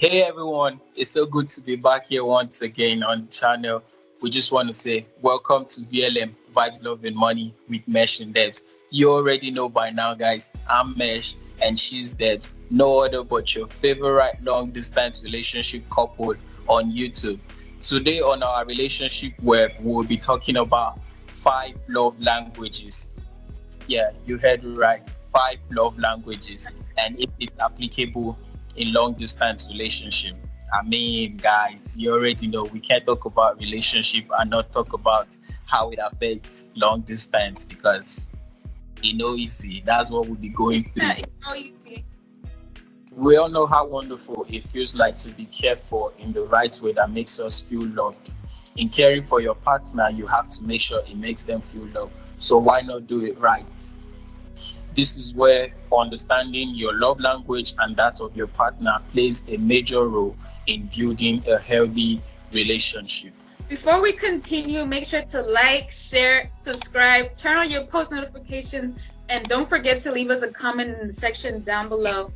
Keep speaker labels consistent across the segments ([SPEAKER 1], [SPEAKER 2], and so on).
[SPEAKER 1] Hey everyone, it's so good to be back here once again on the channel. We just want to say welcome to VLM Vibes, Love and Money with Mesh and Debs. You already know by now, guys. I'm Mesh and she's Debs. No other but your favorite long distance relationship couple on YouTube. Today on our relationship web, we'll be talking about 5 love languages. Yeah, you heard it right. 5 love languages and if it's applicable in long distance relationship. I mean, guys, you already know we can't talk about relationship and not talk about how it affects long distance because easy. That's what we'll be going through.
[SPEAKER 2] Yeah, it's so easy.
[SPEAKER 1] We all know how wonderful it feels like to be cared for in the right way that makes us feel loved. In caring for your partner, you have to make sure it makes them feel loved. So why not do it right? This is where understanding your love language and that of your partner plays a major role in building a healthy relationship.
[SPEAKER 2] Before we continue, make sure to like, share, subscribe, turn on your post notifications, and don't forget to leave us a comment in the section down below.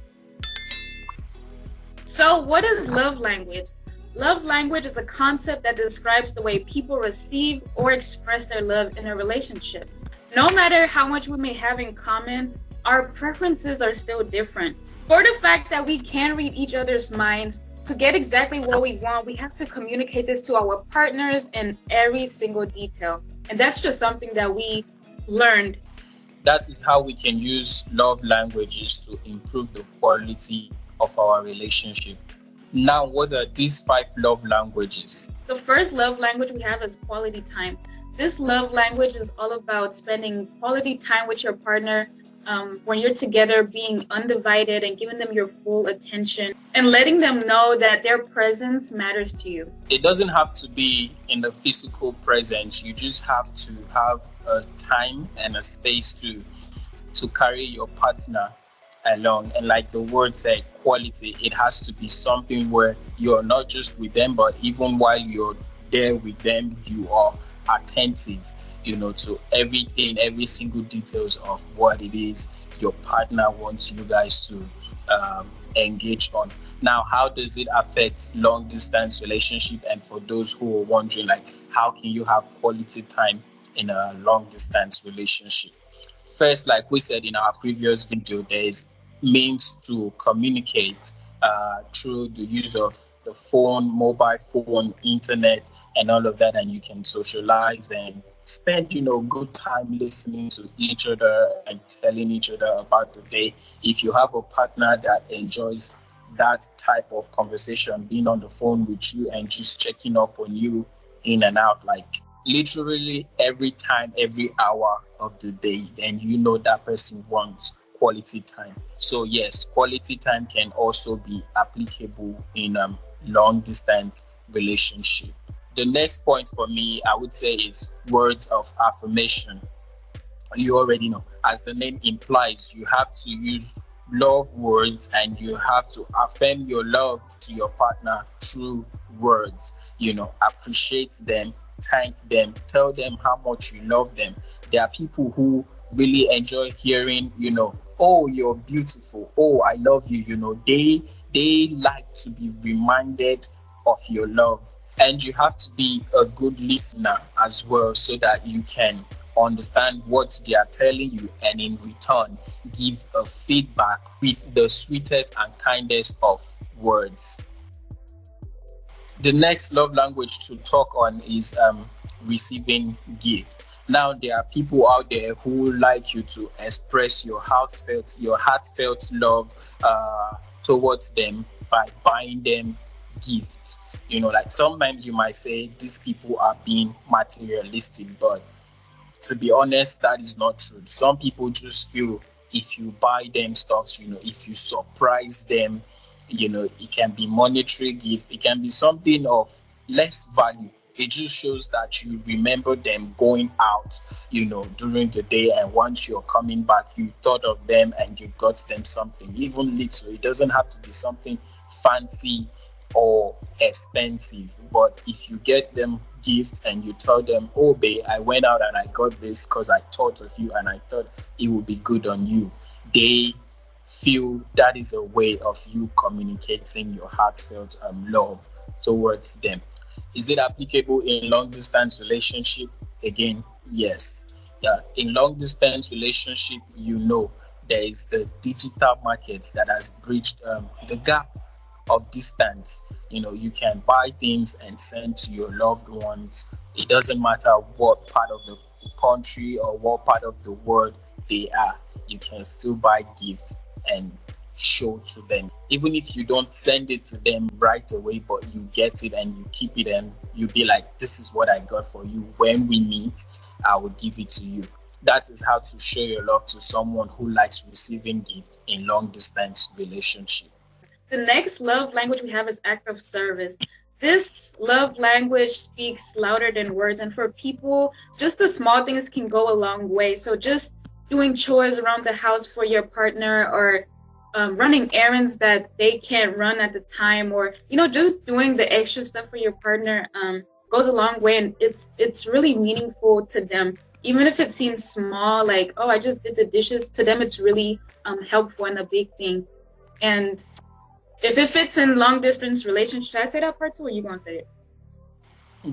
[SPEAKER 2] So, what is love language? Love language is a concept that describes the way people receive or express their love in a relationship. No matter how much we may have in common, our preferences are still different. For the fact that we can read each other's minds, to get exactly what we want, we have to communicate this to our partners in every single detail. And that's just something that we learned.
[SPEAKER 1] That is how we can use love languages to improve the quality of our relationship. Now, what are these 5 love languages?
[SPEAKER 2] The first love language we have is quality time. This love language is all about spending quality time with your partner when you're together, being undivided and giving them your full attention and letting them know that their presence matters to you.
[SPEAKER 1] It doesn't have to be in the physical presence. You just have to have a time and a space to carry your partner along. And like the word said, quality, it has to be something where you're not just with them, but even while you're there with them, you are attentive, to everything, every single details of what it is your partner wants you guys to engage on. Now, how does it affect long distance relationship? And for those who are wondering, how can you have quality time in a long distance relationship? First, like we said in our previous video, there is means to communicate through the use of the phone, mobile phone, internet, and all of that, and you can socialize and spend good time listening to each other and telling each other about the day. If you have a partner that enjoys that type of conversation, being on the phone with you and just checking up on you in and out, like literally every time, every hour of the day, then that person wants quality time. So yes, quality time can also be applicable in long distance relationship. The next point for me, I would say, is words of affirmation. You already know, as the name implies, you have to use love words and you have to affirm your love to your partner through words. Appreciate them, thank them, tell them how much you love them. There are people who really enjoy hearing, oh, you're beautiful, oh, I love you. They like to be reminded of your love. And you have to be a good listener as well so that you can understand what they are telling you and in return give a feedback with the sweetest and kindest of words. The next love language to talk on is receiving gifts. Now, there are people out there who like you to express your heartfelt love towards them by buying them gifts. Sometimes you might say these people are being materialistic, but to be honest, that is not true. Some people just feel if you buy them stuff, if you surprise them, it can be monetary gifts, it can be something of less value. It just shows that you remember them going out, during the day, and once you're coming back, you thought of them and you got them something, even little. It doesn't have to be something fancy or expensive, but if you get them gifts and you tell them, oh babe, I went out and I got this because I thought of you and I thought it would be good on you, they feel that is a way of you communicating your heartfelt love towards them. Is it applicable in long distance relationship? Again, yes. Yeah, in long distance relationship, there is the digital market that has bridged the gap of distance. You can buy things and send to your loved ones. It doesn't matter what part of the country or what part of the world they are. You can still buy gifts and show to them. Even if you don't send it to them right away, but you get it and you keep it and you be like, this is what I got for you. When we meet, I will give it to you. That is how to show your love to someone who likes receiving gifts in long distance relationship.
[SPEAKER 2] The next love language we have is act of service. This love language speaks louder than words, and for people, just the small things can go a long way. So just doing chores around the house for your partner, or running errands that they can't run at the time, or just doing the extra stuff for your partner goes a long way, and it's really meaningful to them. Even if it seems small, like, oh, I just did the dishes, to them it's really helpful and a big thing. And if it fits in long distance relationship, should I say that part too, or you gonna say it?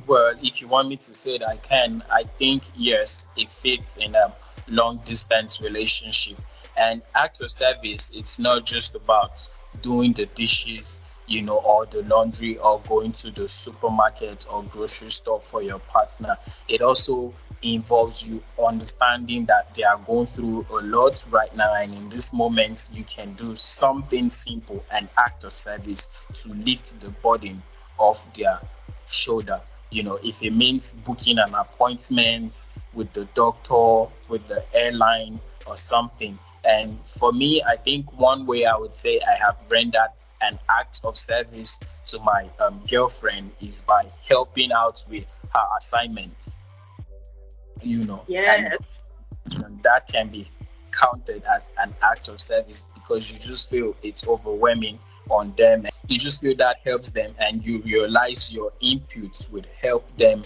[SPEAKER 1] Well, if you want me to say it, I can. I think yes, it fits in a long distance relationship. And acts of service, it's not just about doing the dishes, or the laundry, or going to the supermarket or grocery store for your partner. It also involves you understanding that they are going through a lot right now, and in this moment you can do something simple, an act of service, to lift the burden off their shoulder. If it means booking an appointment with the doctor, with the airline or something. And for me, I think one way I would say I have rendered an act of service to my girlfriend is by helping out with her assignments.
[SPEAKER 2] Yes.
[SPEAKER 1] And that can be counted as an act of service, because you just feel it's overwhelming on them. You just feel that helps them, and you realize your input would help them,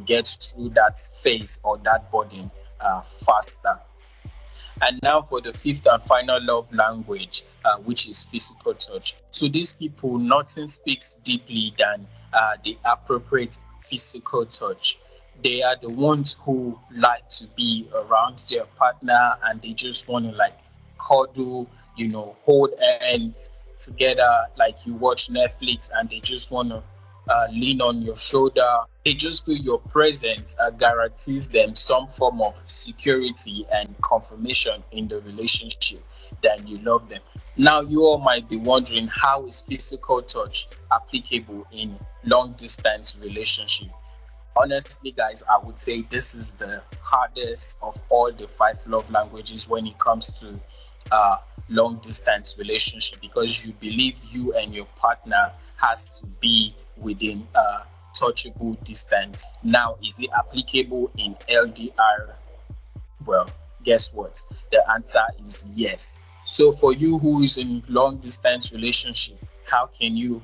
[SPEAKER 1] get through that phase or that burden faster. And now for the fifth and final love language, which is physical touch. To these people, nothing speaks deeply than the appropriate physical touch. They are the ones who like to be around their partner, and they just want to cuddle, hold hands together, like you watch Netflix, and they just want to lean on your shoulder. They just feel your presence guarantees them some form of security and confirmation in the relationship that you love them. Now, you all might be wondering, how is physical touch applicable in long distance relationship? Honestly, guys, I would say this is the hardest of all the 5 love languages when it comes to long distance relationship, because you believe you and your partner has to be within touchable distance. Now, is it applicable in LDR? Well, guess what? The answer is yes. So for you who is in long distance relationship, how can you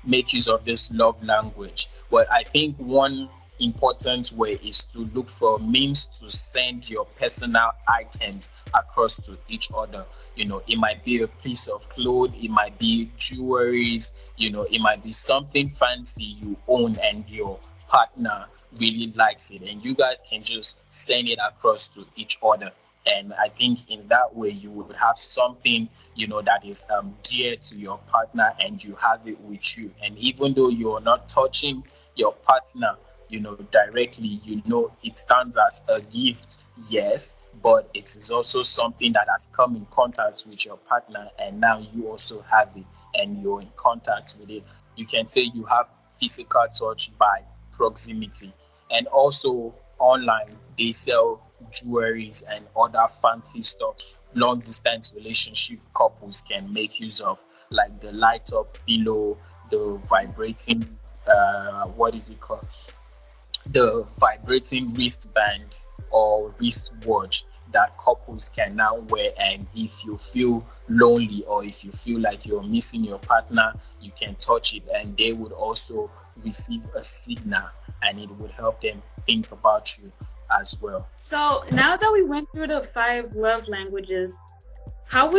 [SPEAKER 1] make use of this love language? Well, I think one important way is to look for means to send your personal items across to each other. It might be a piece of clothes, it might be jewelries, it might be something fancy you own and your partner really likes it, and you guys can just send it across to each other. And I think in that way you would have something that is dear to your partner, and you have it with you. And even though you're not touching your partner directly, it stands as a gift, yes, but it is also something that has come in contact with your partner, and now you also have it and you're in contact with it. You can say you have physical touch by proximity. And also online, they sell jewelries and other fancy stuff. Long distance relationship couples can make use of, like the light up pillow, the vibrating what is it called, the vibrating wristband or wristwatch that couples can now wear. And if you feel lonely, or if you feel like you're missing your partner, you can touch it, and they would also receive a signal, and it would help them think about you as well.
[SPEAKER 2] So now that we went through the 5 love languages, how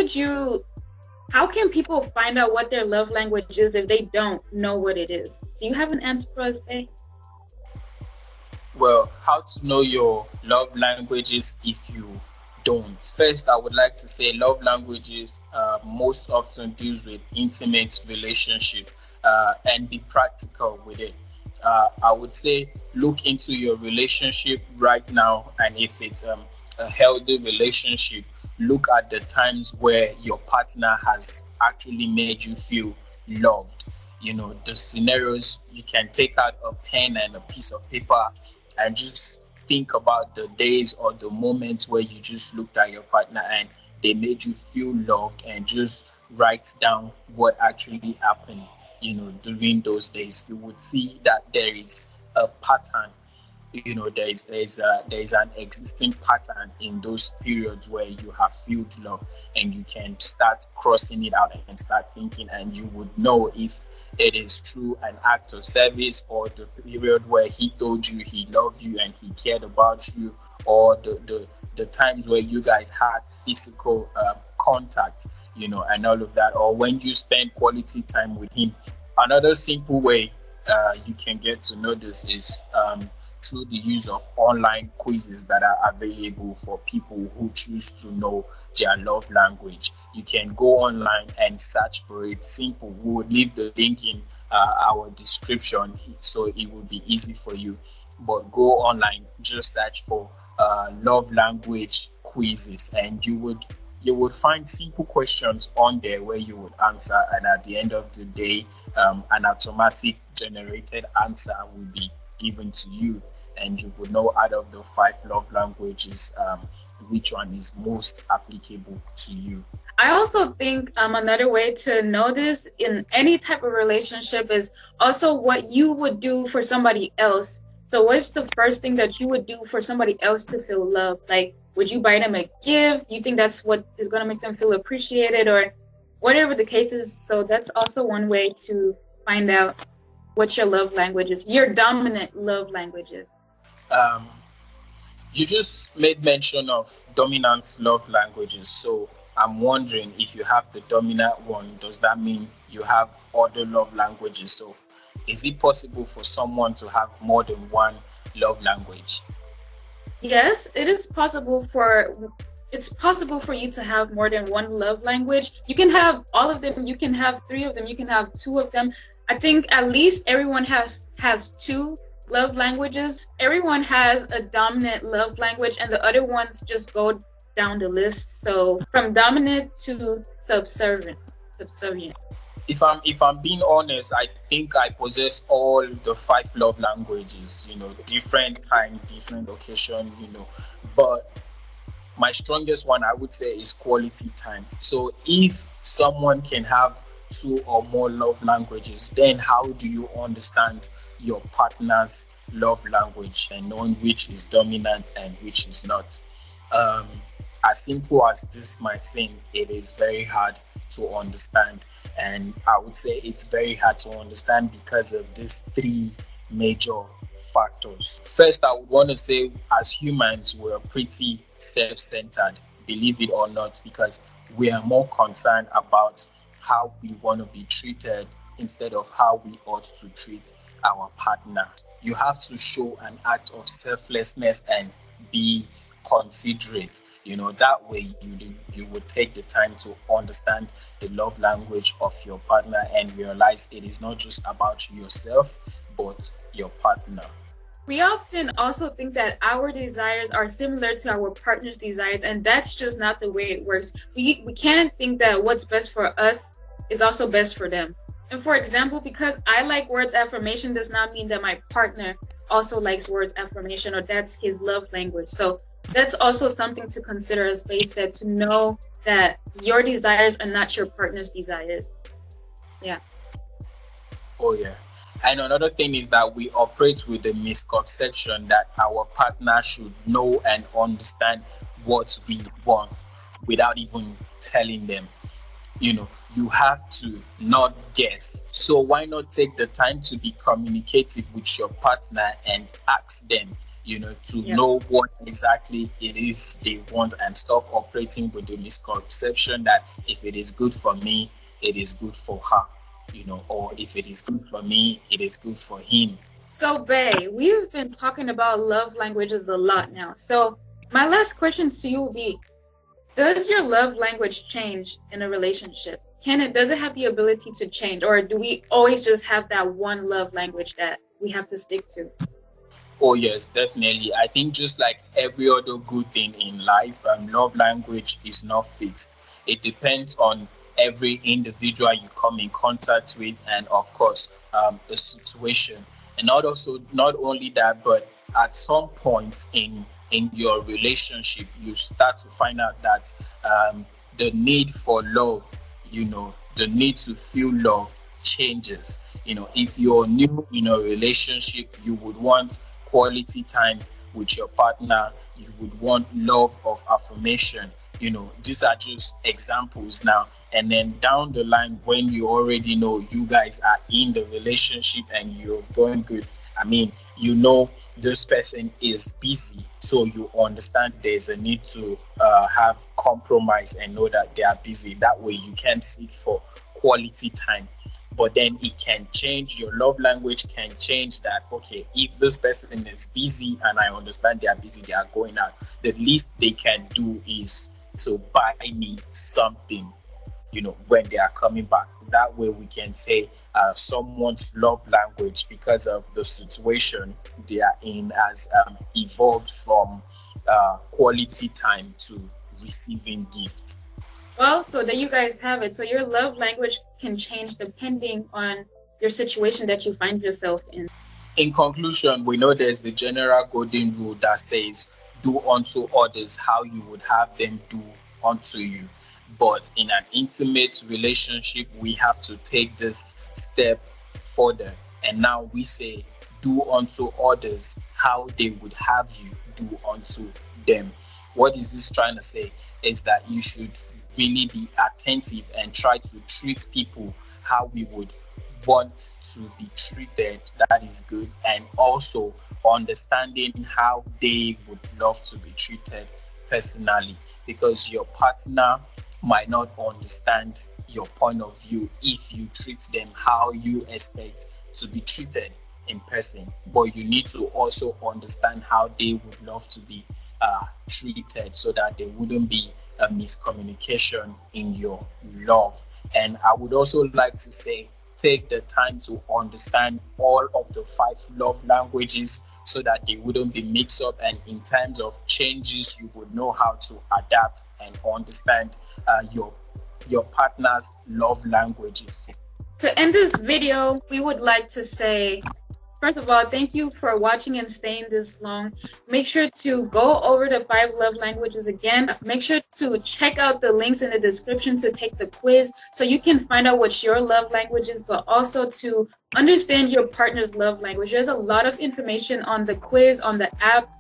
[SPEAKER 2] can people find out what their love language is if they don't know what it is? Do you have an answer for us, Bay?
[SPEAKER 1] Well, how to know your love languages if you don't? First, I would like to say love languages most often deals with intimate relationship, and be practical with it. I would say look into your relationship right now, and if it's a healthy relationship, look at the times where your partner has actually made you feel loved. The scenarios, you can take out a pen and a piece of paper and just think about the days or the moments where you just looked at your partner and they made you feel loved, and just write down what actually happened during those days. You would see that there is a pattern. There is an existing pattern in those periods where you have felt love, and you can start crossing it out and start thinking, and you would know if it is through an act of service, or the period where he told you he loved you and he cared about you, or the times where you guys had physical contact, and all of that, or when you spend quality time with him. Another simple way you can get to know this is through the use of online quizzes that are available for people who choose to know their love language. You can go online and search for it. Simple. We will leave the link in our description so it will be easy for you. But go online, just search for love language quizzes, and you would find simple questions on there where you would answer, and at the end of the day, an automatic generated answer will be given to you, and you will know out of the 5 love languages which one is most applicable to you.
[SPEAKER 2] I also think another way to know this in any type of relationship is also what you would do for somebody else. So what's the first thing that you would do for somebody else to feel loved? Like, would you buy them a gift? You think that's what is going to make them feel appreciated, or whatever the case is? So that's also one way to find out what your love language is, your dominant love languages.
[SPEAKER 1] You just made mention of dominant love languages. So I'm wondering, if you have the dominant one, does that mean you have other love languages? So is it possible for someone to have more than one love language?
[SPEAKER 2] Yes, it's possible for you to have more than one love language. You can have all of them, you can have 3 of them, you can have 2 of them. I think at least everyone has 2 love languages. Everyone has a dominant love language, and the other ones just go down the list. So from dominant to subservient.
[SPEAKER 1] If I'm being honest, I think I possess all the 5 love languages, different time, different occasion, but my strongest one, I would say, is quality time. So if someone can have 2 or more love languages, then how do you understand your partner's love language and knowing which is dominant and which is not? As simple as this might seem, it is very hard to understand. And I would say it's very hard to understand because of these 3 major factors. First, I would want to say, as humans, we're pretty self-centered, believe it or not, because we are more concerned about how we want to be treated instead of how we ought to treat our partner. You have to show an act of selflessness and be considerate. That way you would take the time to understand the love language of your partner and realize it is not just about yourself, but your partner.
[SPEAKER 2] We often also think that our desires are similar to our partner's desires, and that's just not the way it works. We can't think that what's best for us is also best for them. And for example, because I like words affirmation does not mean that my partner also likes words affirmation or that's his love language. So that's also something to consider, as Faye said, to know that your desires are not your partner's desires. Yeah.
[SPEAKER 1] Oh, yeah. And another thing is that we operate with the misconception that our partner should know and understand what we want without even telling them. You have to not guess. So why not take the time to be communicative with your partner and ask them, to
[SPEAKER 2] Yeah.
[SPEAKER 1] know what exactly it is they want and stop operating with the misconception that if it is good for me, it is good for her, or if it is good for me, it is good for him.
[SPEAKER 2] So, Bay, we've been talking about love languages a lot now. So, my last question to you will be, does your love language change in a relationship? Does it have the ability to change, or do we always just have that one love language that we have to stick to?
[SPEAKER 1] Oh yes, definitely. I think just like every other good thing in life, love language is not fixed. It depends on every individual you come in contact with, and of course, the situation. And not only that, but at some point in your relationship, you start to find out that the need for love, the need to feel love changes. If you're new in a relationship, you would want quality time with your partner, you would want love of affirmation. These are just examples now. And then down the line, when you already know you guys are in the relationship and you're going good, I mean, this person is busy, so you understand there's a need to have compromise and know that they are busy. That way, you can seek for quality time. But then it can change, your love language can change that. Okay, if this person is busy and I understand they are busy, they are going out, the least they can do is to buy me something, when they are coming back. That way we can say someone's love language, because of the situation they are in, has evolved from quality time to receiving gifts.
[SPEAKER 2] Well, so there you guys have it. So your love language can change depending on your situation that you find yourself in.
[SPEAKER 1] In conclusion, we know there's the general golden rule that says, do unto others how you would have them do unto you. But in an intimate relationship, we have to take this step further. And now we say, do unto others how they would have you do unto them. What is this trying to say? Is that you should really be attentive and try to treat people how we would want to be treated. That is good. And also understanding how they would love to be treated personally, because your partner might not understand your point of view if you treat them how you expect to be treated in person. But you need to also understand how they would love to be treated, so that there wouldn't be a miscommunication in your love. And I would also like to say, take the time to understand all of the 5 love languages, so that they wouldn't be mixed up, and in times of changes you would know how to adapt and understand your partner's love languages.
[SPEAKER 2] To end this video, we would like to say, first of all, thank you for watching and staying this long. Make sure to go over the 5 love languages again. Make sure to check out the links in the description to take the quiz, so you can find out what your love language is, but also to understand your partner's love language. There's a lot of information on the quiz on the app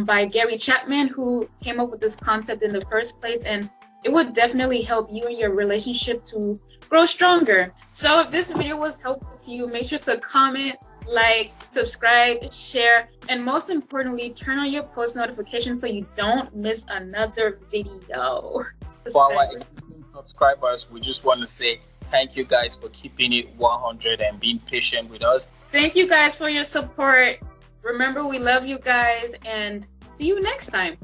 [SPEAKER 2] by Gary Chapman, who came up with this concept in the first place, and it would definitely help you and your relationship to grow stronger. So if this video was helpful to you, make sure to comment, like, subscribe, share, and most importantly, turn on your post notifications so you don't miss another video.
[SPEAKER 1] For our existing subscribers, we just want to say thank you guys for keeping it 100 and being patient with us.
[SPEAKER 2] Thank you guys for your support. Remember, we love you guys, and see you next time.